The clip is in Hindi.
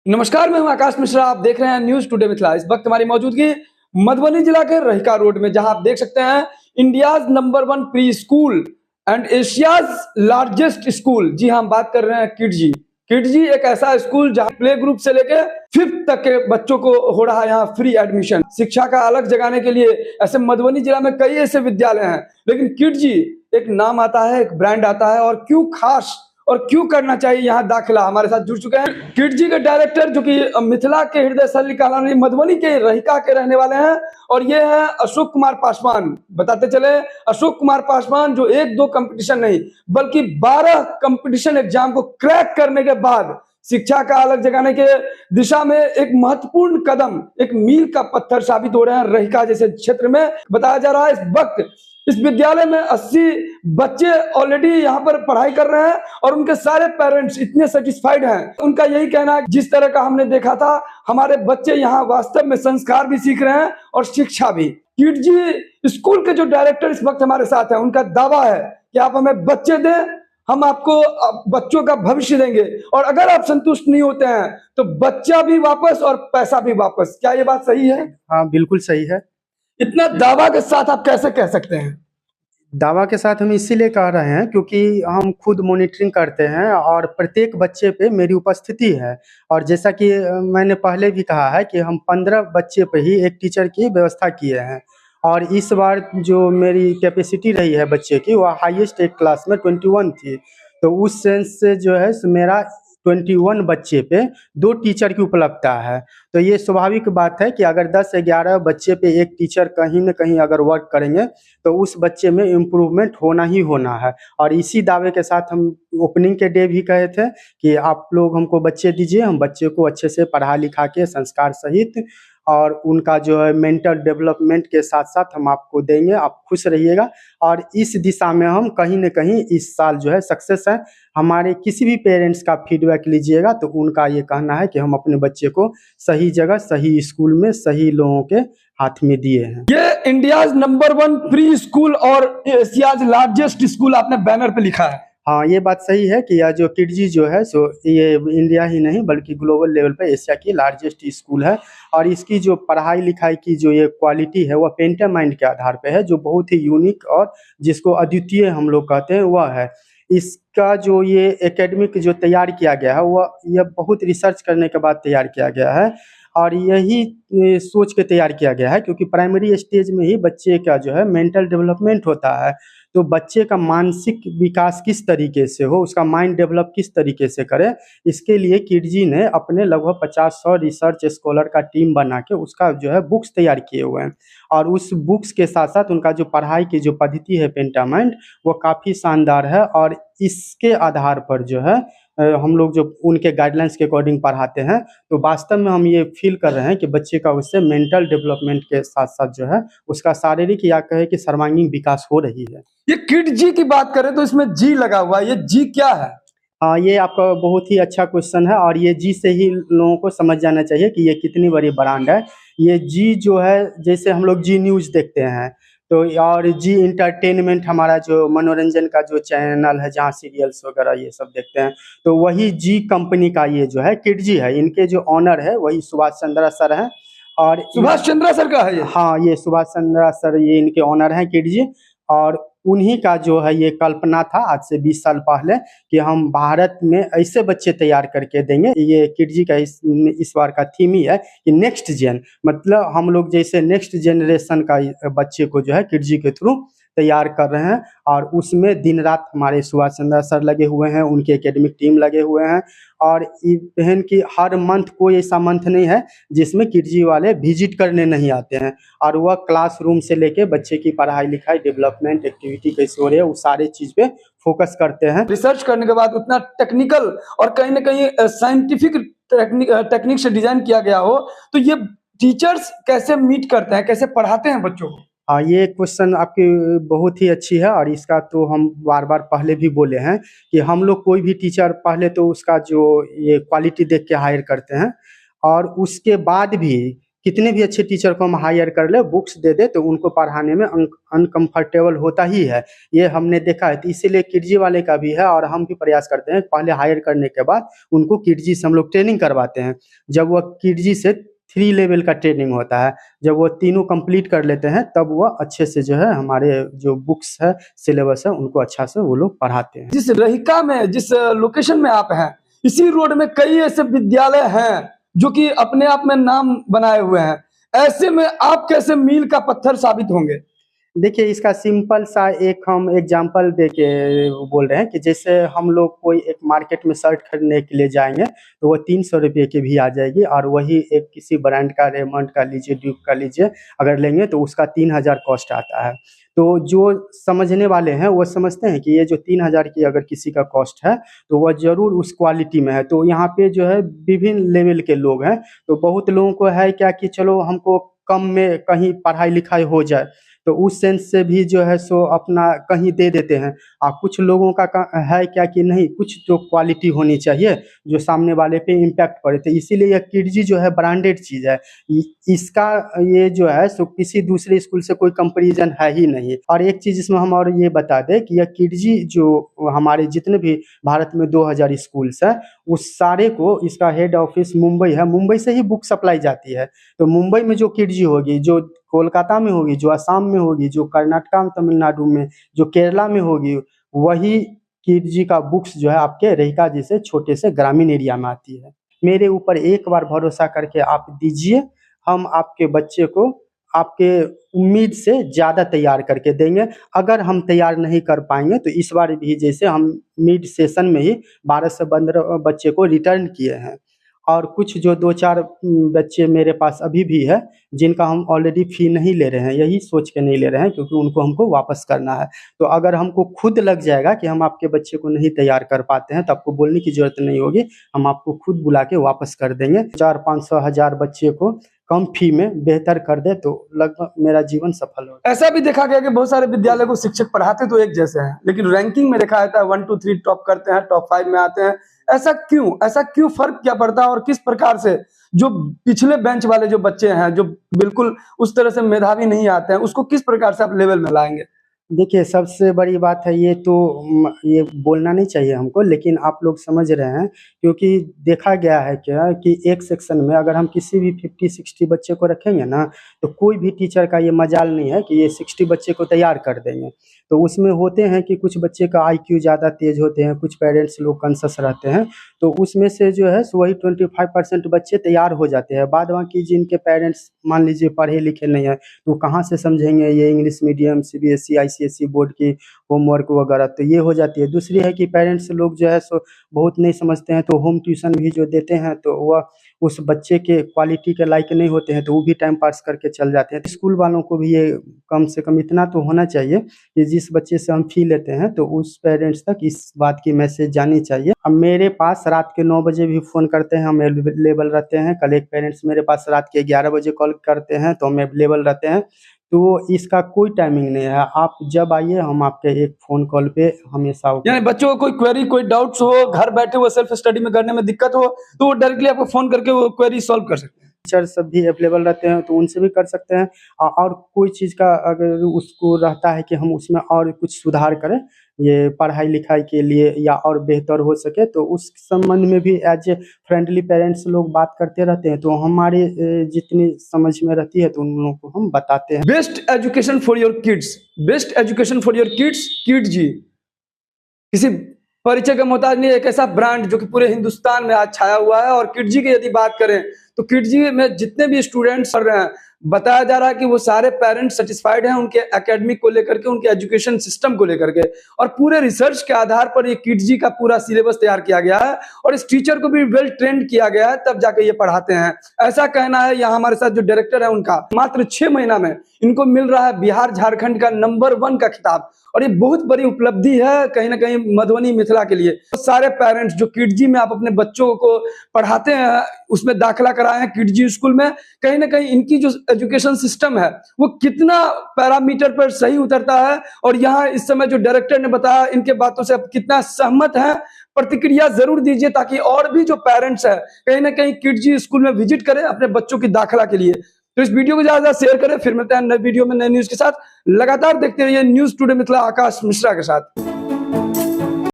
नमस्कार, मैं हूं आकाश मिश्रा। आप देख रहे हैं न्यूज टुडे मिथिला। इस वक्त हमारी मौजूदगी मधुबनी जिला के रहिका रोड में, जहां आप देख सकते हैं India's number 1 preschool and Asia's largest school. जी हां, हम बात कर रहे हैं किडजी। किडजी एक ऐसा स्कूल जहां प्ले ग्रुप से लेकर 5th तक के बच्चों को हो रहा है यहाँ फ्री एडमिशन। शिक्षा का अलग जगाने के लिए ऐसे मधुबनी जिला में कई ऐसे विद्यालय हैं, लेकिन किडजी एक नाम आता है, एक ब्रांड आता है। और क्यों खास और क्यों करना चाहिए यहाँ दाखिला, हमारे साथ जुड़ चुके हैं किडजी के डायरेक्टर, जो कि मिथिला के हृदय स्थल कॉलोनी मधुबनी के रहिका के रहने वाले हैं, और ये है अशोक कुमार पासवान। बताते चले, अशोक कुमार पासवान जो एक दो कंपटीशन नहीं बल्कि 12 कंपटीशन एग्जाम को क्रैक करने के बाद शिक्षा का अलग जगाने के दिशा में एक महत्वपूर्ण कदम, एक मील का पत्थर साबित हो रहे हैं रहिका जैसे क्षेत्र में। बताया जा रहा है इस वक्त इस विद्यालय में 80 बच्चे ऑलरेडी यहाँ पर पढ़ाई कर रहे हैं और उनके सारे पेरेंट्स इतने सेटिस्फाइड हैं। उनका यही कहना है, जिस तरह का हमने देखा था, हमारे बच्चे यहाँ वास्तव में संस्कार भी सीख रहे हैं और शिक्षा भी। किडजी स्कूल के जो डायरेक्टर इस वक्त हमारे साथ हैं, उनका दावा है कि आप हमें बच्चे दें, हम आपको बच्चों का भविष्य देंगे, और अगर आप संतुष्ट नहीं होते हैं तो बच्चा भी वापस और पैसा भी वापस। क्या ये बात सही है? हाँ, बिल्कुल सही है। इतना दावा के साथ आप कैसे कह सकते हैं? दावा के साथ हम इसीलिए कह रहे हैं क्योंकि हम खुद मॉनिटरिंग करते हैं और प्रत्येक बच्चे पे मेरी उपस्थिति है। और जैसा कि मैंने पहले भी कहा है कि हम 15 बच्चे पे ही एक टीचर की व्यवस्था किए हैं। और इस बार जो मेरी कैपेसिटी रही है बच्चे की, वह हाईएस्ट एक क्लास में 21 थी। तो उस सेंस से जो है मेरा 21 बच्चे पे 2 टीचर की उपलब्धता है। तो ये स्वाभाविक बात है कि अगर 10-11 बच्चे पे एक टीचर कहीं न कहीं अगर वर्क करेंगे तो उस बच्चे में इम्प्रूवमेंट होना ही होना है। और इसी दावे के साथ हम ओपनिंग के डे भी कहे थे कि आप लोग हमको बच्चे दीजिए, हम बच्चे को अच्छे से पढ़ा लिखा के संस्कार सहित और उनका जो है मेंटल डेवलपमेंट के साथ-साथ हम आपको देंगे, आप खुश रहिएगा। और इस दिशा में हम कहीं न कहीं इस साल जो है सक्सेस हैं। हमारे किसी भी पेरेंट्स का फीडबैक लीजिएगा तो उनका ये कहना है कि हम अपने बच्चे को सही जगह, सही स्कूल में, सही लोगों के हाथ में दिए हैं। ये इंडियाज नंबर 1 प्री स्कूल और एशियाज लार्जेस्ट स्कूल आपने बैनर पे लिखा है। हाँ, ये बात सही है कि यह जो किडजी जो है सो ये इंडिया ही नहीं बल्कि ग्लोबल लेवल पे एशिया की लार्जेस्ट स्कूल है। और इसकी जो पढ़ाई लिखाई की जो ये क्वालिटी है वह पेंटामाइंड के आधार पे है, जो बहुत ही यूनिक और जिसको अद्वितीय हम लोग कहते हैं वह है। इसका जो ये एकेडमिक जो तैयार किया गया है वह यह बहुत रिसर्च करने के बाद तैयार किया गया है। और यही सोच के तैयार किया गया है क्योंकि प्राइमरी स्टेज में ही बच्चे का जो है मेंटल डेवलपमेंट होता है। तो बच्चे का मानसिक विकास किस तरीके से हो, उसका माइंड डेवलप किस तरीके से करे, इसके लिए किडजी ने अपने लगभग 50-100 रिसर्च स्कॉलर का टीम बना के उसका जो है बुक्स तैयार किए हुए हैं। और उस बुक्स के साथ साथ उनका जो पढ़ाई की जो पद्धति है पेंटामाइंड, वो काफ़ी शानदार है। और इसके आधार पर जो है हम लोग जो उनके गाइडलाइंस के अकॉर्डिंग पढ़ाते हैं, तो वास्तव में हम ये फील कर रहे हैं कि बच्चे का उससे मेंटल डेवलपमेंट के साथ साथ जो है उसका शारीरिक या कहे कि सर्वांगीण विकास हो रही है। ये किडजी की बात करें तो इसमें जी लगा हुआ है, ये जी क्या है? हाँ, ये आपका बहुत ही अच्छा क्वेश्चन है और ये जी से ही लोगों को समझ जाना चाहिए कि ये कितनी बड़ी ब्रांड है। ये जी जो है, जैसे हम लोग जी न्यूज़ देखते हैं तो, और जी इंटरटेनमेंट हमारा जो मनोरंजन का जो चैनल है जहाँ सीरियल्स वगैरह ये सब देखते हैं, तो वही जी कंपनी का ये जो है किडजी है। इनके जो ऑनर है वही सुभाष चंद्रा सर हैं। और सुभाष चंद्रा सर का है ये? हाँ, ये सुभाष चंद्रा सर ये इनके ऑनर हैं किडजी। और उन्हीं का जो है ये कल्पना था आज से 20 साल पहले कि हम भारत में ऐसे बच्चे तैयार करके देंगे। ये किडजी का इस बार का थीम ही है कि नेक्स्ट जेन, मतलब हम लोग जैसे नेक्स्ट जनरेशन का बच्चे को जो है किडजी के थ्रू तैयार कर रहे हैं। और उसमें दिन रात हमारे सुभाष चंद्रा सर लगे हुए हैं, उनकी एकेडमिक टीम लगे हुए हैं। और बहन की हर मंथ कोई ऐसा मंथ नहीं है जिसमें किडजी वाले विजिट करने नहीं आते हैं। और वह क्लासरूम से लेके बच्चे की पढ़ाई लिखाई, डेवलपमेंट, एक्टिविटी कैसे हो रही है, वो सारे चीज़ पे फोकस करते हैं। रिसर्च करने के बाद उतना टेक्निकल और कहीं ना कहीं साइंटिफिक टेक्निक से डिजाइन किया गया हो, तो ये टीचर्स कैसे मीट करते हैं, कैसे पढ़ाते हैं बच्चों को? हाँ, ये क्वेश्चन आपकी बहुत ही अच्छी है और इसका तो हम बार-बार पहले भी बोले हैं कि हम लोग कोई भी टीचर पहले तो उसका जो ये क्वालिटी देख के हायर करते हैं। और उसके बाद भी कितने भी अच्छे टीचर को हम हायर कर ले, बुक्स दे दे तो उनको पढ़ाने में अनकंफर्टेबल होता ही है। ये हमने देखा है, तो इसीलिए किडजी वाले का भी है और हम भी प्रयास करते हैं पहले हायर करने के बाद उनको किडजी से हम लोग ट्रेनिंग करवाते हैं। जब वो किडजी से 3 लेवल का ट्रेनिंग होता है, जब वो तीनों कंप्लीट कर लेते हैं तब वो अच्छे से जो है हमारे जो बुक्स है, सिलेबस है, उनको अच्छा से वो लोग पढ़ाते हैं। जिस रहिका में, जिस लोकेशन में आप हैं, इसी रोड में कई ऐसे विद्यालय हैं जो कि अपने आप में नाम बनाए हुए हैं। ऐसे में आप कैसे मील का पत्थर साबित होंगे? देखिए, इसका सिंपल सा एक हम एग्जांपल दे के बोल रहे हैं कि जैसे हम लोग कोई एक मार्केट में शर्ट खरीदने के लिए जाएंगे तो वो 300 रुपये की भी आ जाएगी, और वही एक किसी ब्रांड का, रेमंड का लीजिए, ड्यूक का लीजिए, अगर लेंगे तो उसका 3000 कॉस्ट आता है। तो जो समझने वाले हैं वो समझते हैं कि ये जो 3000 की अगर किसी का कॉस्ट है तो वह जरूर उस क्वालिटी में है। तो यहाँ पे जो है विभिन्न लेवल के लोग हैं, तो बहुत लोगों को है क्या कि चलो हमको कम में कहीं पढ़ाई लिखाई हो जाए, तो उस सेंस से भी जो है सो अपना कहीं दे देते हैं। कुछ लोगों का है क्या कि नहीं, कुछ तो क्वालिटी होनी चाहिए जो सामने वाले पे इम्पैक्ट पड़े, तो इसीलिए यह किडजी जो है ब्रांडेड चीज़ है। इसका ये जो है सो किसी दूसरे स्कूल से कोई कंपैरिजन है ही नहीं। और एक चीज़ इसमें हम और ये बता दें कि यह किडजी जो हमारे जितने भी भारत में 2000 स्कूल्स है, उस सारे को इसका हेड ऑफिस मुंबई है, मुंबई से ही बुक सप्लाई जाती है। तो मुंबई में जो किडजी होगी, जो कोलकाता में होगी, जो असम में होगी, जो कर्नाटका में, तमिलनाडु में, जो केरला में होगी, वही किडजी का बुक्स जो है आपके रहिका जैसे छोटे से ग्रामीण एरिया में आती है। मेरे ऊपर एक बार भरोसा करके आप दीजिए, हम आपके बच्चे को आपके उम्मीद से ज़्यादा तैयार करके देंगे। अगर हम तैयार नहीं कर पाएंगे तो इस बार भी जैसे हम मिड सेशन में ही 12 से 15 बच्चे को रिटर्न किए हैं, और कुछ जो 2-4 बच्चे मेरे पास अभी भी है जिनका हम ऑलरेडी फ़ी नहीं ले रहे हैं, यही सोच के नहीं ले रहे हैं क्योंकि उनको हमको वापस करना है। तो अगर हमको खुद लग जाएगा कि हम आपके बच्चे को नहीं तैयार कर पाते हैं तो आपको बोलने की ज़रूरत नहीं होगी, हम आपको खुद बुला के वापस कर देंगे। 400-500 बच्चे को कम फ़ी में बेहतर कर दे तो लगभग मेरा जीवन सफल हो। ऐसा भी देखा गया कि बहुत सारे विद्यालय को शिक्षक पढ़ाते तो एक जैसे हैं, लेकिन रैंकिंग में देखा जाता है 1 2 3 टॉप करते हैं, टॉप 5 में आते हैं। ऐसा क्यों? ऐसा क्यों? फर्क क्या पड़ता है? और किस प्रकार से जो पिछले बेंच वाले जो बच्चे हैं, जो बिल्कुल उस तरह से मेधावी नहीं आते हैं, उसको किस प्रकार से आप लेवल में लाएंगे? देखिए, सबसे बड़ी बात है ये तो ये बोलना नहीं चाहिए हमको, लेकिन आप लोग समझ रहे हैं, क्योंकि देखा गया है क्या कि एक सेक्शन में अगर हम किसी भी 50-60 बच्चे को रखेंगे ना, तो कोई भी टीचर का ये मजाल नहीं है कि ये 60 बच्चे को तैयार कर देंगे। तो उसमें होते हैं कि कुछ बच्चे का IQ ज़्यादा तेज़ होते हैं, कुछ पेरेंट्स लोग कॉन्शियस रहते हैं, तो उसमें से जो है वही 25% बच्चे तैयार हो जाते हैं। बाद बाकी जिनके पेरेंट्स मान लीजिए पढ़े लिखे नहीं है, तो कहाँ से समझेंगे ये English medium, CBSE, ICSE board की होमवर्क वगैरह, तो ये हो जाती है। दूसरी है कि पेरेंट्स लोग जो है सो बहुत नहीं समझते हैं, तो होम ट्यूशन भी जो देते हैं तो वह उस बच्चे के क्वालिटी के लायक नहीं होते हैं, तो वो भी टाइम पास करके चल जाते हैं। स्कूल वालों को भी ये कम से कम इतना तो होना चाहिए कि जिस बच्चे से हम फ़ी लेते हैं तो उस पेरेंट्स तक इस बात की मैसेज जानी चाहिए। अब मेरे पास रात के 9 बजे भी फ़ोन करते हैं, हम अवेलेबल रहते हैं। कल एक पेरेंट्स मेरे पास रात के 11 बजे कॉल करते हैं तो हम अवेलेबल रहते हैं। तो इसका कोई टाइमिंग नहीं है, आप जब आइए, हम आपके एक फ़ोन कॉल पे हमेशा यानी बच्चों को कोई क्वेरी, कोई डाउट्स हो, घर बैठे हुए सेल्फ स्टडी में करने में दिक्कत हो, तो वो डायरेक्टली आपको फोन करके वो क्वेरी सॉल्व कर सकते हैं। टीचर सब भी अवेलेबल रहते हैं तो उनसे भी कर सकते हैं। और कोई चीज़ का अगर उसको रहता है कि हम उसमें और कुछ सुधार करें, ये पढ़ाई लिखाई के लिए या और बेहतर हो सके, तो उस संबंध में भी एज ए फ्रेंडली पेरेंट्स लोग बात करते रहते हैं, तो हमारे जितनी समझ में रहती है तो उन लोगों को हम बताते हैं। Best education for your kids, best education for your kids, Kidzee किसी परिचय का मोहताज नहीं, एक ऐसा ब्रांड जो कि पूरे हिंदुस्तान में आज छाया हुआ है। और किडजी की यदि बात करें तो किडजी में जितने भी स्टूडेंट्स पढ़ रहे हैं, बताया जा रहा है कि वो सारे पेरेंट्स सेटिस्फाइड हैं उनके एकेडमिक को लेकर के, उनके एजुकेशन सिस्टम को लेकर के। और पूरे रिसर्च के आधार पर ये किडजी का पूरा सिलेबस तैयार किया गया है और इस टीचर को भी वेल ट्रेंड किया गया है, तब जाके ये पढ़ाते हैं। ऐसा कहना है यहाँ हमारे साथ जो डायरेक्टर है उनका। मात्र 6 महीना में इनको मिल रहा है बिहार झारखंड का नंबर 1 का खिताब, और ये बहुत बड़ी उपलब्धि है कहीं ना कहीं मधुबनी मिथिला के लिए। तो सारे पेरेंट्स जो किडजी में आप अपने बच्चों को पढ़ाते हैं, उसमें दाखिला करा आए हैं किडजी स्कूल में, कहीं ना कहीं इनकी जो एजुकेशन सिस्टम है वो कितना पैरामीटर पर सही उतरता है, और यहाँ इस समय जो डायरेक्टर ने बताया इनके बातों से आप कितना सहमत हैं, प्रतिक्रिया जरूर दीजिए ताकि और भी जो पेरेंट्स है कहीं ना कहीं किडजी स्कूल में विजिट करें अपने बच्चों की दाखिला के लिए। तो इस वीडियो को ज्यादा शेयर करें। फिर मिलते हैं नए वीडियो में नए न्यूज के साथ। लगातार देखते रहिए न्यूज टुडे मिथिला आकाश मिश्रा के साथ।